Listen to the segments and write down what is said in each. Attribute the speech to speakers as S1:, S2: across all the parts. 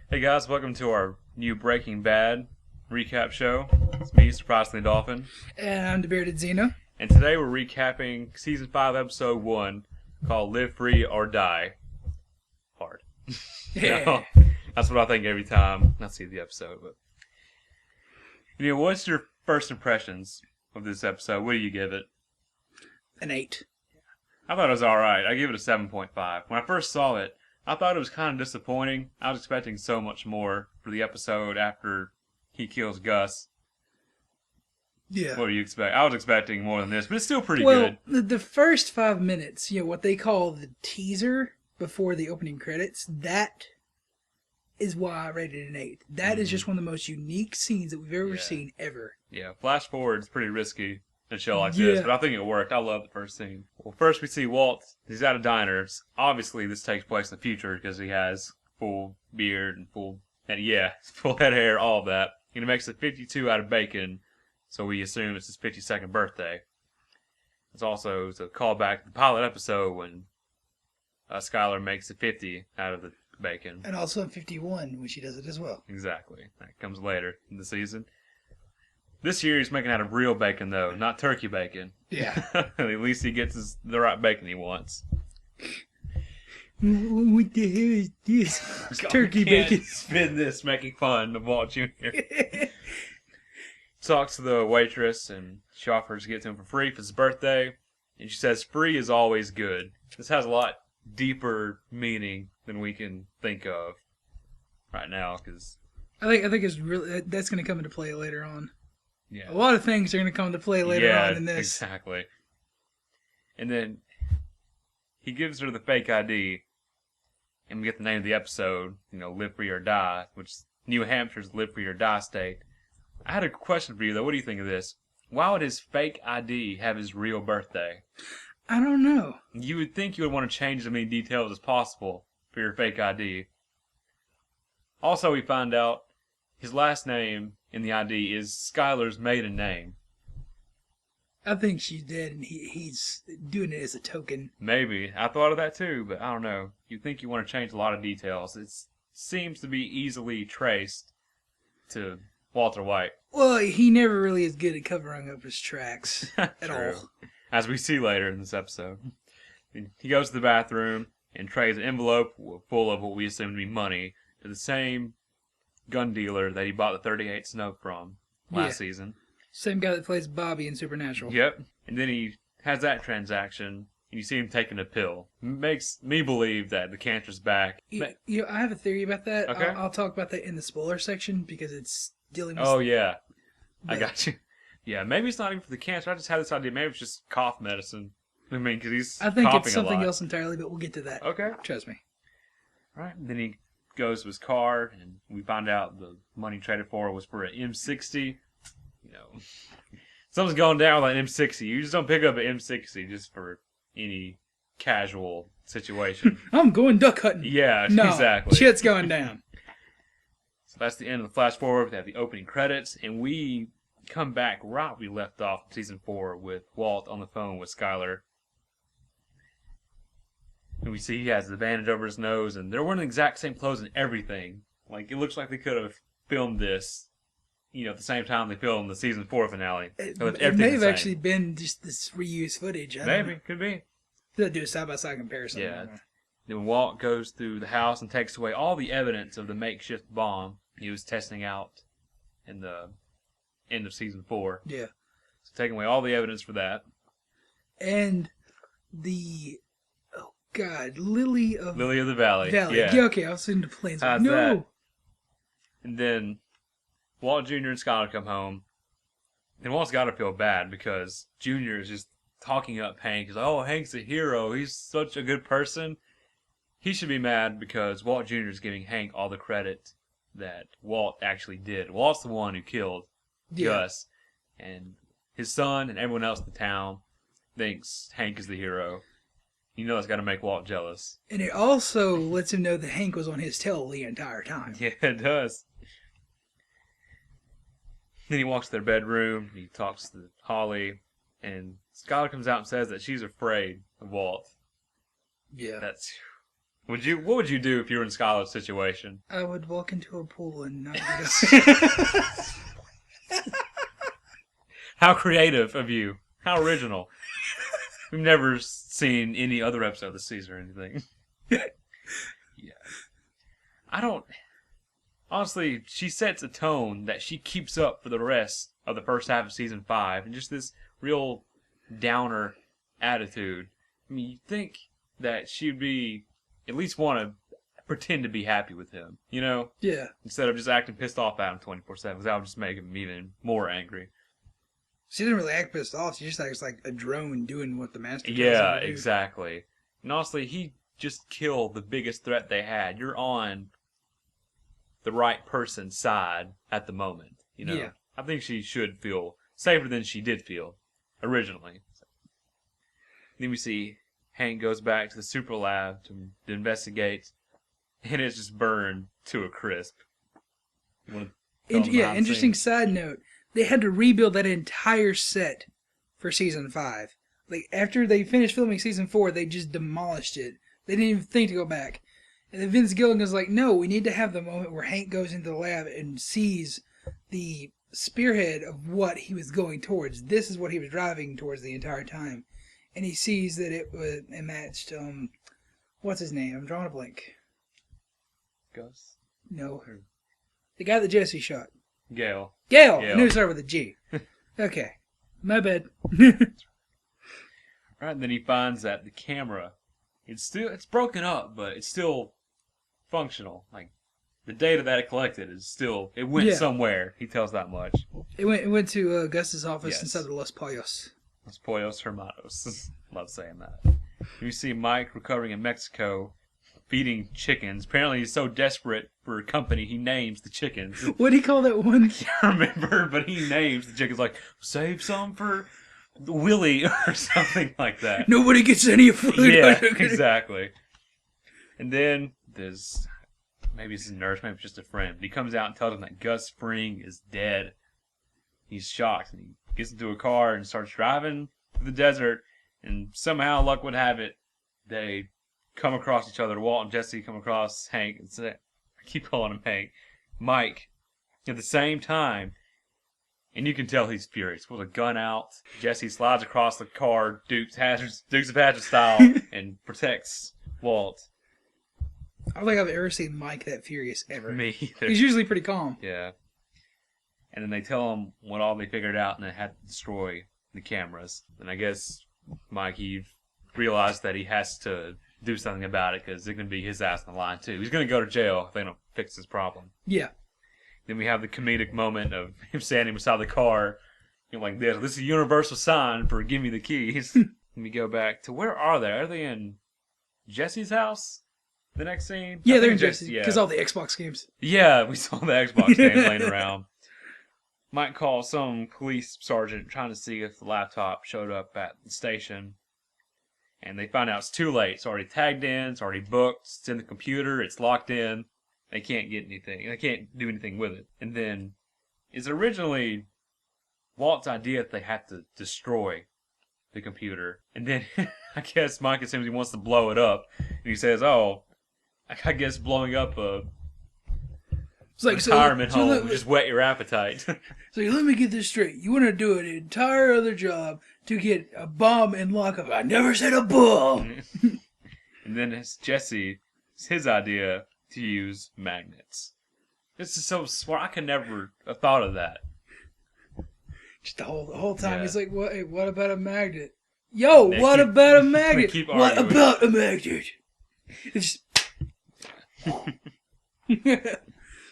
S1: Hey guys, welcome to our new Breaking Bad recap show. It's me, Surprisingly Dolphin.
S2: And I'm DaBeardedXeno.
S1: And today we're recapping Season 5, Episode 1, called Live Free or Die. Hard.
S2: Yeah.
S1: That's what I think every time I see the episode. But what's your first impressions of this episode? What do you give it?
S2: An 8.
S1: I thought it was alright. I give it a 7.5. When I first saw it, I thought it was kind of disappointing. I was expecting so much more for the episode after he kills Gus.
S2: Yeah.
S1: What do you expect? I was expecting more than this, but it's still pretty
S2: Well,
S1: good.
S2: the first 5 minutes, what they call the teaser before the opening credits, that is why I rated it an 8. That is just one of the most unique scenes that we've ever seen, ever.
S1: Yeah, flash forward is pretty risky in a show like this, but I think it worked. I love the first scene. Well, first we see Walt. He's at a diner. Obviously, this takes place in the future because he has full beard and full head of hair, all of that. And he makes a 52 out of bacon, so we assume it's his 52nd birthday. It's also a callback to the pilot episode when Skylar makes a 50 out of the bacon.
S2: And also in 51 when she does it as well.
S1: Exactly. That comes later in the season. This year he's making out of real bacon, though, not turkey bacon.
S2: Yeah.
S1: At least he gets the right bacon he wants.
S2: What the hell is this? Turkey bacon.
S1: Spin this, making fun of Walt Jr. Talks to the waitress, and she offers to get to him for free for his birthday. And she says, free is always good. This has a lot deeper meaning than we can think of right now, because
S2: I think it's really that's going to come into play later on.
S1: yeah,
S2: A lot of things are going to come into play later on in this.
S1: Exactly. And then he gives her the fake ID, and we get the name of the episode, Live Free or Die, which is New Hampshire's Live Free or Die state. I had a question for you, though. What do you think of this? Why would his fake ID have his real birthday?
S2: I don't know.
S1: You would think you would want to change as many details as possible for your fake ID. Also, we find out his last name in the ID is Skylar's maiden name.
S2: I think she's dead, and he's doing it as a token.
S1: Maybe. I thought of that too, but I don't know. You'd think you want to change a lot of details. It seems to be easily traced to Walter White.
S2: Well, he never really is good at covering up his tracks at all.
S1: As we see later in this episode. He goes to the bathroom and trades an envelope full of what we assume to be money to the same gun dealer that he bought the 38 Snow from last season.
S2: Same guy that plays Bobby in Supernatural.
S1: Yep. And then he has that transaction, and you see him taking a pill. Makes me believe that the cancer's back.
S2: I have a theory about that.
S1: Okay.
S2: I'll talk about that in the spoiler section because it's dealing with...
S1: Oh, yeah. I got you. Yeah, maybe it's not even for the cancer. I just had this idea. Maybe it's just cough medicine. I mean, because he's
S2: I think
S1: coughing
S2: it's something
S1: a lot.
S2: else entirely, but we'll get to that.
S1: Okay.
S2: Trust me.
S1: All right. Then he goes to his car, and we find out the money traded for was for an M60. Something's going down with an M60. You just don't pick up an M60 just for any casual situation.
S2: I'm going duck hunting.
S1: Yeah,
S2: No,
S1: exactly.
S2: shit's going down.
S1: So that's the end of the flash forward. We have the opening credits, and we come back right where we left off in season 4 with Walt on the phone with Skylar. And we see he has the bandage over his nose, and they're wearing the exact same clothes and everything. Like, it looks like they could have filmed this, at the same time they filmed the season 4 finale.
S2: It may have actually been just this reused footage.
S1: Maybe, could be.
S2: They'll do a side-by-side comparison.
S1: Yeah. Then Walt goes through the house and takes away all the evidence of the makeshift bomb he was testing out in the end of season 4.
S2: Yeah.
S1: So taking away all the evidence for that.
S2: And the... Oh, God. Lily of
S1: the Valley.
S2: Yeah, okay, I was in the planes.
S1: How's
S2: No!
S1: that? And then Walt Jr. and Skylar come home. And Walt's got to feel bad because Jr. is just talking up Hank. He's like, oh, Hank's a hero. He's such a good person. He should be mad because Walt Jr. is giving Hank all the credit that Walt actually did. Walt's the one who killed Gus. And his son and everyone else in the town thinks Hank is the hero. It's got to make Walt jealous.
S2: And it also lets him know that Hank was on his tail the entire time.
S1: Yeah, it does. Then he walks to their bedroom. He talks to Holly. And Skylar comes out and says that she's afraid of Walt.
S2: Yeah.
S1: What would you do if you were in Skylar's situation?
S2: I would walk into a pool and not get us.
S1: How creative of you. How original. We've never seen any other episode of the season or anything. Yeah. I don't... Honestly, she sets a tone that she keeps up for the rest of the first half of season 5. And just this real downer attitude. I mean, you'd think that she'd be... at least want to pretend to be happy with him. You know?
S2: Yeah.
S1: Instead of just acting pissed off at him 24/7. Because that would just make him even more angry.
S2: She doesn't really act pissed off. She just acts like a drone doing what the master tells
S1: Yeah,
S2: her to do.
S1: exactly. And honestly, he just killed the biggest threat they had. You're on the right person's side at the moment. You know?
S2: Yeah.
S1: I think she should feel safer than she did feel originally. Then we see Hank goes back to the super lab to investigate, and it's just burned to a crisp. You want to tell them behind the
S2: Interesting
S1: scenes?
S2: side note. They had to rebuild that entire set for season 5. Like, after they finished filming season 4, they just demolished it. They didn't even think to go back. And then Vince Gilligan's like, no, we need to have the moment where Hank goes into the lab and sees the spearhead of what he was going towards. This is what he was driving towards the entire time. And he sees that it matched, what's his name? I'm drawing a blank.
S1: Gus?
S2: No. The guy that Jesse shot.
S1: Gale.
S2: Gale!
S1: Gale.
S2: I knew it started with a G. Okay. My bad.
S1: Right, then he finds that the camera, it's broken up, but it's still functional. Like, the data that it collected is still, it went somewhere. He tells that much.
S2: It went to Gus's office
S1: Yes.
S2: inside of Los Pollos.
S1: Los Pollos Hermanos. Love saying that. You see Mike recovering in Mexico, feeding chickens. Apparently he's so desperate for a company, he names the chickens.
S2: What do you call that one?
S1: I can't remember, but he names the chickens like, save some for Willie or something like that.
S2: Nobody gets any food.
S1: Yeah, exactly. And then there's, maybe it's a nurse, maybe it's just a friend, but he comes out and tells him that Gus Fring is dead. He's shocked, and he gets into a car and starts driving through the desert, and somehow, luck would have it, they come across each other. Walt and Jesse come across Hank, and say, I keep calling him Hank, Mike, at the same time, and you can tell he's furious. Pulls a gun out. Jesse slides across the car, Dukes of Hazzard style, and protects Walt.
S2: I don't think I've ever seen Mike that furious ever.
S1: Me either.
S2: He's usually pretty calm.
S1: Yeah. And then they tell him what all they figured out, and they had to destroy the cameras. And I guess Mikey realized that he has to do something about it, because it can be his ass on the line too. He's going to go to jail if they don't fix this problem.
S2: Yeah.
S1: Then we have the comedic moment of him standing beside the car, like this. This is a universal sign for give me the keys. Let me go back to, where are they? Are they in Jesse's house? The next scene?
S2: Yeah,
S1: I
S2: they're
S1: think
S2: in Jesse. Because all the Xbox games.
S1: Yeah, we saw the Xbox games laying around. Might call some police sergeant trying to see if the laptop showed up at the station. And they find out it's too late. It's already tagged in, it's already booked, it's in the computer, it's locked in. They can't get anything. They can't do anything with it. And then, it's originally Walt's idea that they have to destroy the computer. And then, I guess Mike assumes he wants to blow it up. And he says, oh, I guess blowing up a
S2: It's like,
S1: retirement home would just whet your appetite.
S2: So let me get this straight. You want to do an entire other job to get a bomb and lock up. I never said a bomb.
S1: And then it's Jesse, it's his idea to use magnets. This is so smart. I could never have thought of that.
S2: Just the whole time
S1: Yeah.
S2: he's like, what about a magnet? Yo,
S1: They
S2: what
S1: keep-
S2: about a
S1: they
S2: magnet?
S1: keep
S2: What
S1: arguing.
S2: about a magnet? It's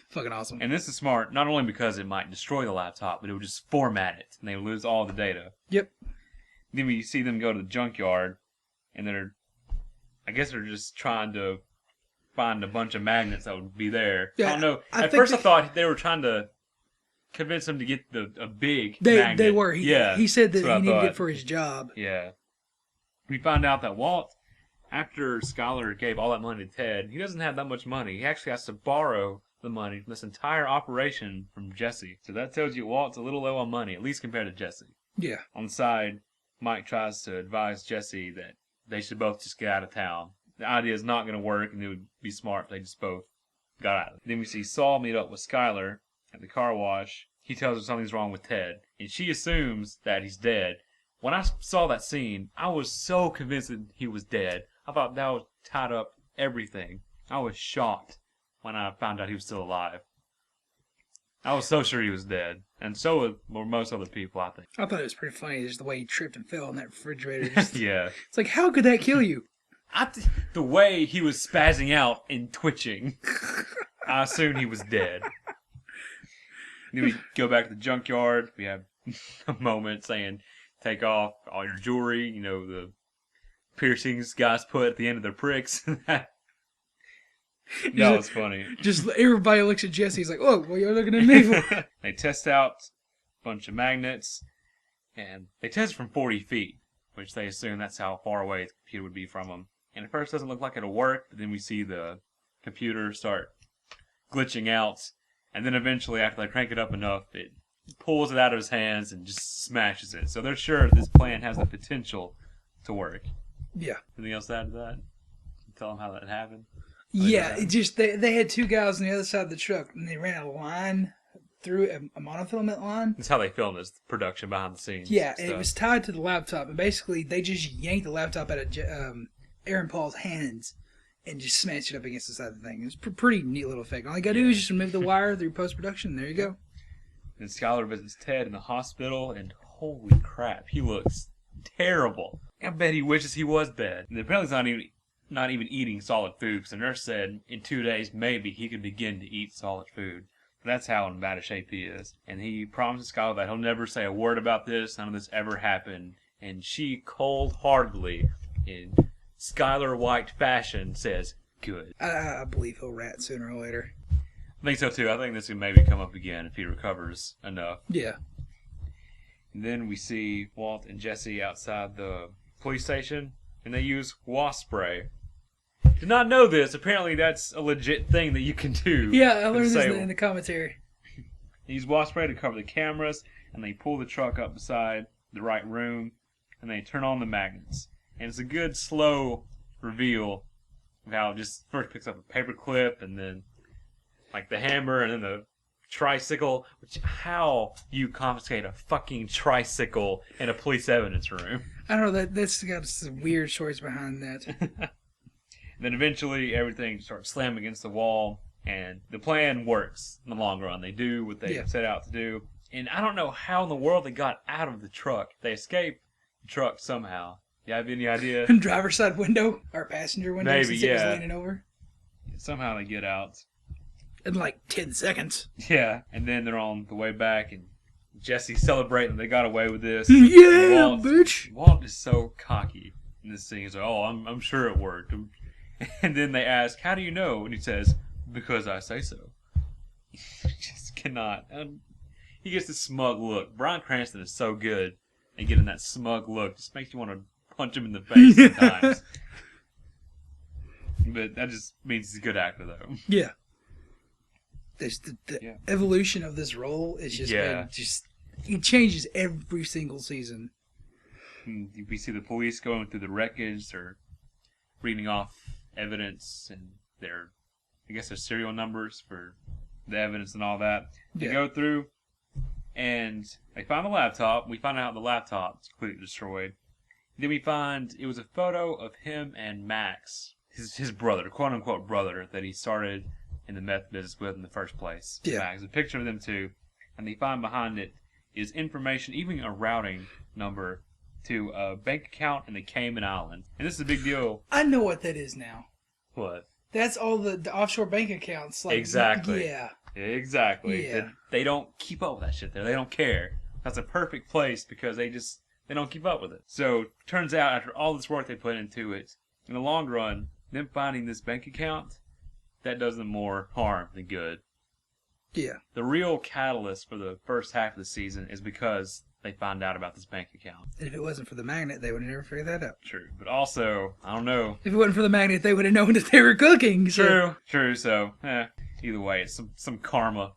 S2: fucking awesome.
S1: And this is smart, not only because it might destroy the laptop, but it would just format it, and they would lose all the data.
S2: Yep.
S1: Then we see them go to the junkyard, and I guess they're just trying to find a bunch of magnets that would be there.
S2: Yeah,
S1: I don't know.
S2: I
S1: At
S2: think
S1: first I thought they were trying to convince him to get a big magnet.
S2: They were. He said that
S1: that's what I
S2: he needed
S1: thought.
S2: it for his job.
S1: Yeah. We find out that Walt, after Skylar gave all that money to Ted, he doesn't have that much money. He actually has to borrow the money from this entire operation from Jesse. So that tells you Walt's a little low on money, at least compared to Jesse.
S2: Yeah.
S1: On the side, Mike tries to advise Jesse that they should both just get out of town. the idea is not going to work, and it would be smart if they just both got out. Then we see Saul meet up with Skylar at the car wash. He tells her something's wrong with Ted, and she assumes that he's dead. When I saw that scene, I was so convinced that he was dead. I thought that was tied up everything. I was shocked when I found out he was still alive. I was so sure he was dead, and so were most other people, I think.
S2: I thought it was pretty funny, just the way he tripped and fell in that refrigerator.
S1: Yeah.
S2: It's like, how could that kill you?
S1: The way he was spazzing out and twitching, I assumed he was dead. Then we go back to the junkyard. We have a moment saying, take off all your jewelry, the piercings guys put at the end of their pricks. That was funny.
S2: Just everybody looks at Jesse. He's like, "Oh, what are you looking at me for?"
S1: They test out a bunch of magnets, and they test from 40 feet, which they assume that's how far away the computer would be from them. And at first, it doesn't look like it'll work, but then we see the computer start glitching out, and then eventually, after they crank it up enough, it pulls it out of his hands and just smashes it. So they're sure this plan has the potential to work.
S2: Yeah.
S1: Anything else to add to that? Tell them how that happened.
S2: Yeah, it just they had two guys on the other side of the truck, and they ran a line through a monofilament line.
S1: That's how they filmed this production behind the scenes.
S2: Yeah, and it was tied to the laptop, and basically they just yanked the laptop out of Aaron Paul's hands and just smashed it up against the side of the thing. It was a pretty neat little effect. All you gotta do is just remove the wire through post-production, there you go.
S1: And Skylar visits Ted in the hospital, and holy crap, he looks terrible. I bet he wishes he was dead. And apparently he's not even eating solid food, because the nurse said in 2 days maybe he could begin to eat solid food. That's how in bad a shape he is. And he promises Skylar that he'll never say a word about this, none of this ever happened. And she cold-heartedly, in Skylar White fashion, says, good.
S2: I believe he'll rat sooner or later.
S1: I think so too. I think this will maybe come up again if he recovers enough.
S2: Yeah.
S1: And then we see Walt and Jesse outside the police station, and they use wasp spray. Did not know this. Apparently that's a legit thing that you can do.
S2: Yeah, I learned this in the commentary.
S1: They use wasp spray to cover the cameras, and they pull the truck up beside the right room, and they turn on the magnets. And it's a good, slow reveal of how it just first picks up a paper clip, and then like the hammer, and then the tricycle. How you confiscate a fucking tricycle in a police evidence room?
S2: I don't know, that's got some weird stories behind that.
S1: Then eventually everything starts slamming against the wall, and the plan works in the long run. They do what they set out to do. And I don't know how in the world they got out of the truck. They escaped the truck somehow. You have any idea?
S2: Driver's side window, or passenger window,
S1: maybe,
S2: since it was leaning over.
S1: Somehow they get out.
S2: In like 10 seconds.
S1: Yeah, and then they're on the way back, and Jesse's celebrating they got away with this.
S2: Yeah, bitch!
S1: Walt is so cocky in this scene. He's like, oh, I'm sure it worked. And then they ask, how do you know? And he says, because I say so. He just cannot. He gets this smug look. Bryan Cranston is so good at getting that smug look. Just makes you want to punch him in the face sometimes. But that just means he's a good actor, though.
S2: Yeah. The evolution of this role is just it changes every single season.
S1: We see the police going through the wreckage, or reading off evidence and their serial numbers for the evidence and all that. They go through and they find the laptop. We find out the laptop is completely destroyed. Then we find it was a photo of him and Max, his brother, quote unquote brother, that he started in the meth business with in the first place.
S2: Yeah.
S1: Max, a picture of them two, and they find behind it is information, even a routing number to a bank account in the Cayman Islands. And this is a big deal.
S2: I know what that is now.
S1: What?
S2: That's all the offshore bank accounts. Like,
S1: exactly.
S2: Yeah.
S1: Exactly.
S2: Yeah.
S1: They don't keep up with that shit there. They don't care. That's a perfect place because they don't keep up with it. So, turns out after all this work they put into it, in the long run, them finding this bank account, that does them more harm than good.
S2: Yeah.
S1: The real catalyst for the first half of the season is because they find out about this bank account.
S2: And if it wasn't for the magnet, they would have never figured that out.
S1: True. But also, I don't know.
S2: If it wasn't for the magnet, they would have known that they were cooking. So.
S1: True. So, either way, it's some karma.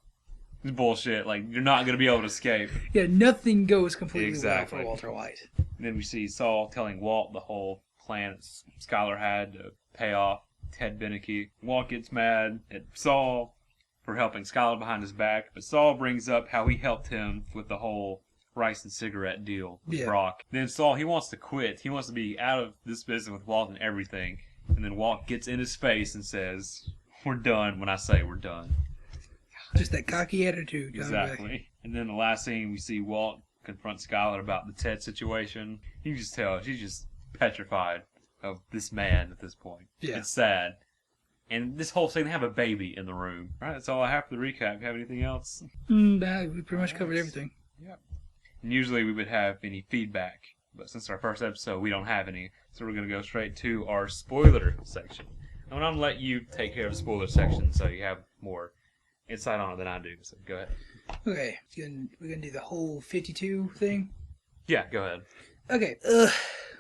S1: It's bullshit. Like, you're not going to be able to escape.
S2: Yeah, nothing goes completely well for Walter White.
S1: And then we see Saul telling Walt the whole plan that Skylar had to pay off Ted Beneke. Walt gets mad at Saul for helping Skylar behind his back, but Saul brings up how he helped him with the whole rice and cigarette deal with Brock. Then Saul, he wants to quit. He wants to be out of this business with Walt and everything. And then Walt gets in his face and says, "We're done when I say we're done."
S2: Just that cocky attitude.
S1: Exactly. And then the last scene, we see Walt confront Skylar about the Ted situation. You can just tell she's just petrified of this man at this point.
S2: Yeah.
S1: It's sad. And this whole scene, they have a baby in the room. All right, that's all I have for the recap. You have anything else?
S2: Nah, we pretty much covered everything.
S1: Yep. And usually we would have any feedback, but since our first episode, we don't have any. So we're going to go straight to our spoiler section. I'm going to let you take care of the spoiler section so you have more insight on it than I do. So go ahead.
S2: Okay, we're going to do the whole 52 thing?
S1: Yeah, go ahead.
S2: Okay,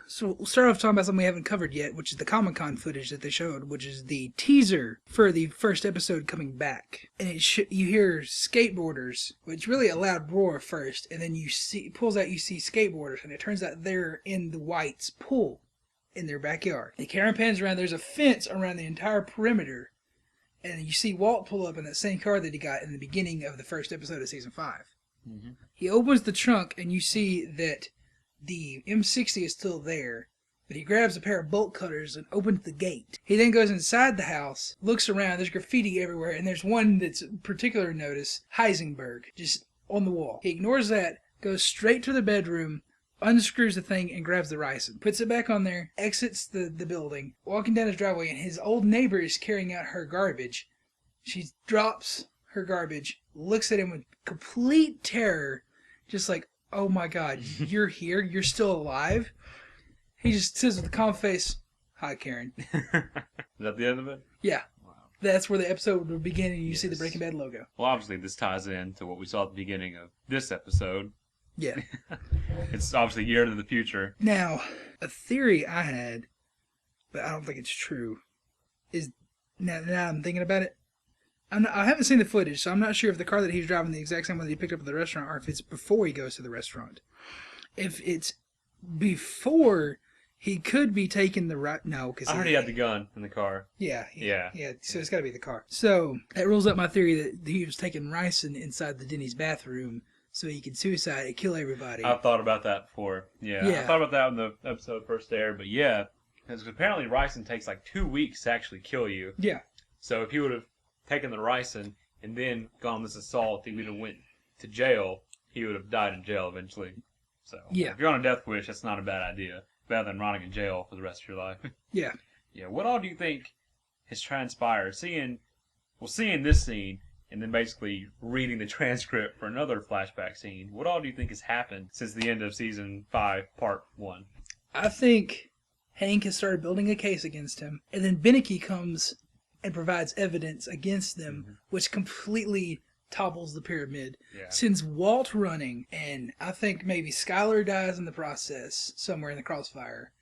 S2: so we'll start off talking about something we haven't covered yet, which is the Comic-Con footage that they showed, which is the teaser for the first episode coming back. And you hear skateboarders, which really a loud roar first, and then you see skateboarders, and it turns out they're in the White's pool in their backyard. The camera pans around, there's a fence around the entire perimeter, and you see Walt pull up in that same car that he got in the beginning of the first episode of Season 5. Mm-hmm. He opens the trunk, and you see that the M60 is still there, but he grabs a pair of bolt cutters and opens the gate. He then goes inside the house, looks around, there's graffiti everywhere, and there's one that's particular notice, Heisenberg, just on the wall. He ignores that, goes straight to the bedroom, unscrews the thing, and grabs the ricin. Puts it back on there, exits the building, walking down his driveway, and his old neighbor is carrying out her garbage. She drops her garbage, looks at him with complete terror, just like, "Oh my God, you're here? You're still alive?" He just says with a calm face, "Hi, Karen."
S1: Is that the end of it?
S2: Yeah. Wow. That's where the episode will begin, and you see the Breaking Bad logo.
S1: Well, obviously, this ties in to what we saw at the beginning of this episode.
S2: Yeah.
S1: It's obviously a year into the future.
S2: Now, a theory I had, but I don't think it's true, is, now I'm thinking about it, I haven't seen the footage, so I'm not sure if the car that he's driving the exact same one that he picked up at the restaurant, or if it's before he goes to the restaurant. If it's before, he could be taking the right... No, because
S1: I heard he had the gun in the car.
S2: Yeah.
S1: Yeah.
S2: So it's got to be the car. So that rules out my theory that he was taking ricin inside the Denny's bathroom so he could suicide and kill everybody.
S1: I've thought about that before. Yeah. I thought about that when the episode first aired, but yeah. Because apparently ricin takes like 2 weeks to actually kill you.
S2: Yeah.
S1: So if he would have taken the ricin and then gone on this assault, he would have went to jail. He would have died in jail eventually. So
S2: yeah.
S1: If you're on a death wish, that's not a bad idea. Better than rotting in jail for the rest of your life.
S2: Yeah.
S1: Yeah. What all do you think has transpired? Seeing this scene and then basically reading the transcript for another flashback scene, what all do you think has happened since the end of Season 5, Part 1?
S2: I think Hank has started building a case against him, and then Beneke comes and provides evidence against them, which completely topples the pyramid.
S1: Yeah.
S2: Sends Walt running, and I think maybe Skylar dies in the process, somewhere in the crossfire.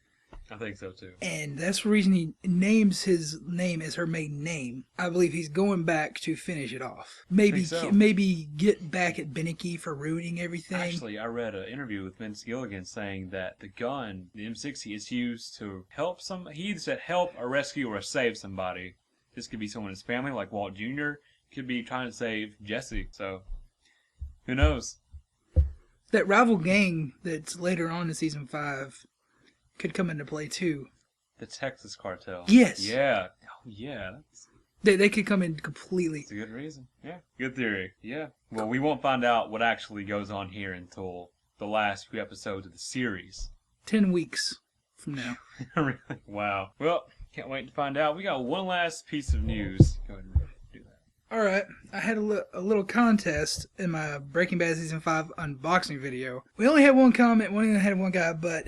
S1: I think so too.
S2: And that's the reason he names his name as her maiden name. I believe he's going back to finish it off. Maybe get back at Beneke for ruining everything.
S1: Actually, I read an interview with Vince Gilligan saying that the gun, the M60, is used to help he either said help or rescue or save somebody. This could be someone in his family, like Walt Jr. Could be trying to save Jesse. So, who knows?
S2: That rival gang that's later on in Season 5 could come into play too.
S1: The Texas cartel.
S2: Yes.
S1: Yeah. Oh, yeah.
S2: They could come in completely.
S1: That's a good reason. Yeah. Good theory. Yeah. Well, we won't find out what actually goes on here until the last few episodes of the series.
S2: 10 weeks from now.
S1: Really? Wow. Well, can't wait to find out. We got one last piece of news. Go ahead and do that.
S2: Alright, I had a little contest in my Breaking Bad Season 5 unboxing video. We only had one comment, we only had one guy, but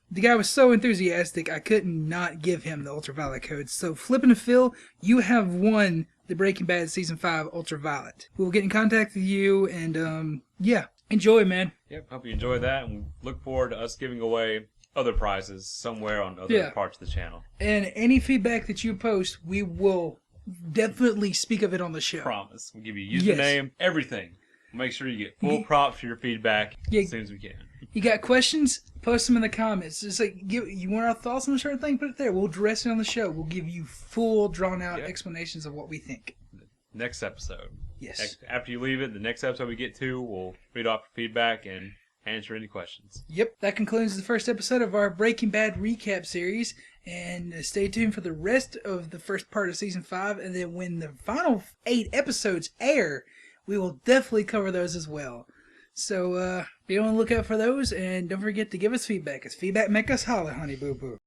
S2: the guy was so enthusiastic I couldn't not give him the Ultraviolet code. So, Flippin' to Phil, you have won the Breaking Bad Season 5 Ultraviolet. We'll get in contact with you, and yeah, enjoy, man.
S1: Yep, hope you enjoy that, and look forward to us giving away other prizes somewhere on other parts of the channel.
S2: And any feedback that you post, we will definitely speak of it on the show.
S1: Promise. We'll give you username, everything. We'll make sure you get full props for your feedback
S2: Yeah.
S1: as soon as we can.
S2: You got questions? Post them in the comments. Just like you want our thoughts on a certain thing, put it there. We'll address it on the show. We'll give you full, drawn out explanations of what we think.
S1: Next episode.
S2: Yes.
S1: After you leave it, the next episode we get to, we'll read off your feedback and answer any questions.
S2: Yep. That concludes the first episode of our Breaking Bad recap series. And stay tuned for the rest of the first part of season 5. And then when the final 8 episodes air, we will definitely cover those as well. So be on the lookout for those. And don't forget to give us feedback. Because feedback make us holler, honey boo boo.